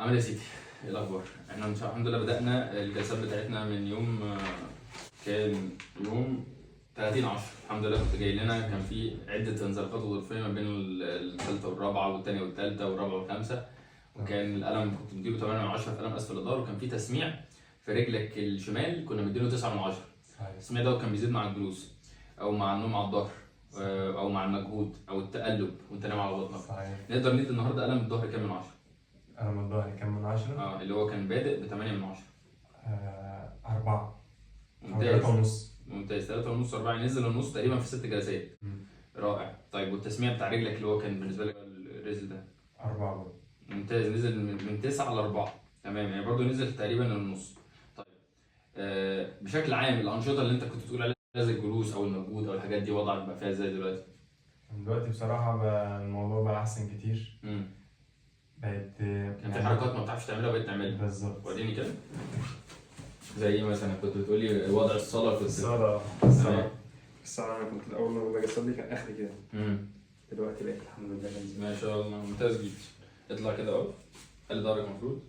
عامل ايه يا سيدي؟ ايه الاخبار؟ احنا ان شاء الله الحمد لله بدأنا الجلسات بتاعتنا من يوم كان يوم 30/10. الحمد لله كنت جاي لنا، كان في عدة انزلاقات وظرفية ما بين الثالثة والرابعة والثانية والثالثة والرابعة والخامسة، وكان الألم كنت مديله 8/10 في ألم أسفل الظهر، وكان في تسميع في رجلك الشمال كنا مديله 9/10. التسميع ده كان بيزيد مع الجلوس أو مع النوم على الظهر أو مع المجهود أو التقلب وأنت نايم على بطنك. صحيح. نقدر ندي النهارده ألم الظهر كام من 10؟ ألم الظهر كام من 10؟ اللي هو كان بادئ ب 8/10. 4 أو ممتاز 3.5. ممتاز، 3.5 4 نزل النص تقريبا في 6 جلسات. رائع. طيب والتسميع بتاع رجلك اللي هو كان بالنسبه لك الريزل ده 4 برضه. ممتاز، نزل من 9 ل 4. تمام، يعني برضه نزل تقريبا النص. طيب بشكل عام الانشطه اللي انت كنت بتقول عليها زي الجلوس او المجهود او الحاجات دي وضعك بقى فيها ازاي دلوقتي؟ دلوقتي بصراحة الموضوع بقى أحسن كتير. بقت كان في حركات ما بتعرفش تعملها بقيت تعملها. بالظبط. وريني كده. زي ايه مثلا؟ كنت بتقولي وضع الصلاه كنت الصلاة أنا كنت الأول لما باجي أصلي كان آخري كده. دلوقتي بقيت الحمد لله بنزل. ما شاء الله، ممتاز جدا. اطلع كده اهو، خلي ظهرك مفرود،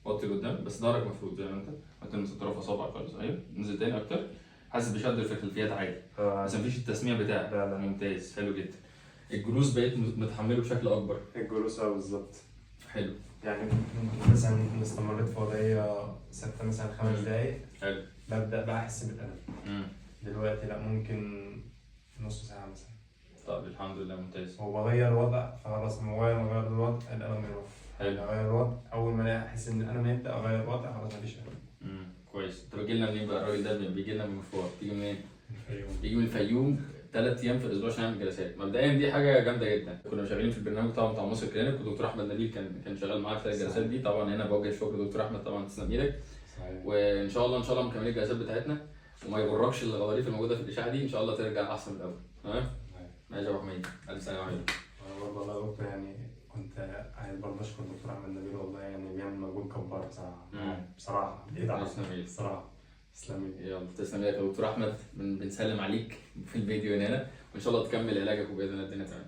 وطي لقدام بس ظهرك مفرود زي ما انت، ما تلمس اطراف اصابعك خالص. ايوه، انزل تاني اكتر، حاسس بشد في الخلفيات عادي بس مفيش التسميع بتاعك. لا. ممتاز، حلو جدا. الجلوس بقيت متحمله بشكل اكبر. الجلوس بالظبط. حلو. يعني مثلا استمريت في وضعية ثابتة مثلا 5 دقايق. حلو. ببدأ بقى أحس بالألم. دلوقتي لا، ممكن نص ساعة مثلا. طب الحمد لله ممتاز. وبغير وضع فخلاص غير الوضع الألم يروح. حلو. أغير الوضع أول ما أحس إن الألم يبدأ أغير وضع خلاص مفيش ألم. كويس. انت بيجي لنا منين بقى الراجل ده؟ بيجي لنا من مشوار، بيجي منين؟ الفيوم. بيجي من الفيوم 3 ايام في الاسبوع عشان نعمل جلسات. مبدئيا دي حاجه جامده جدا. كنا شغالين في البرنامج طبعا بتاع مصر كلينيك، ودكتور احمد نبيل كان شغال معاك في الجلسات دي. طبعا هنا بوجه الشكر دكتور احمد، طبعا تسلم ايدك. صحيح. وان شاء الله مكملين الجلسات بتاعتنا، وما يغركش الغضاريف الموجوده في الاشعه دي، ان شاء الله ترجع احسن من الاول. تمام؟ ماشي يا ابو حميد، الف سلامه عليك. أنا برضه والله يا دكتور يعني كنت عايز برضه أشكر دكتور أحمد نبيل، والله يعني بيعمل مجهود جبار بصراحة. بصراحة بيتعب بصراحة. تسلم لي. يلا تسلم لي يا دكتور احمد، بنسلم عليك في الفيديو هنا، وان شاء الله تكمل علاجك وباذن الله الدنيا تمام.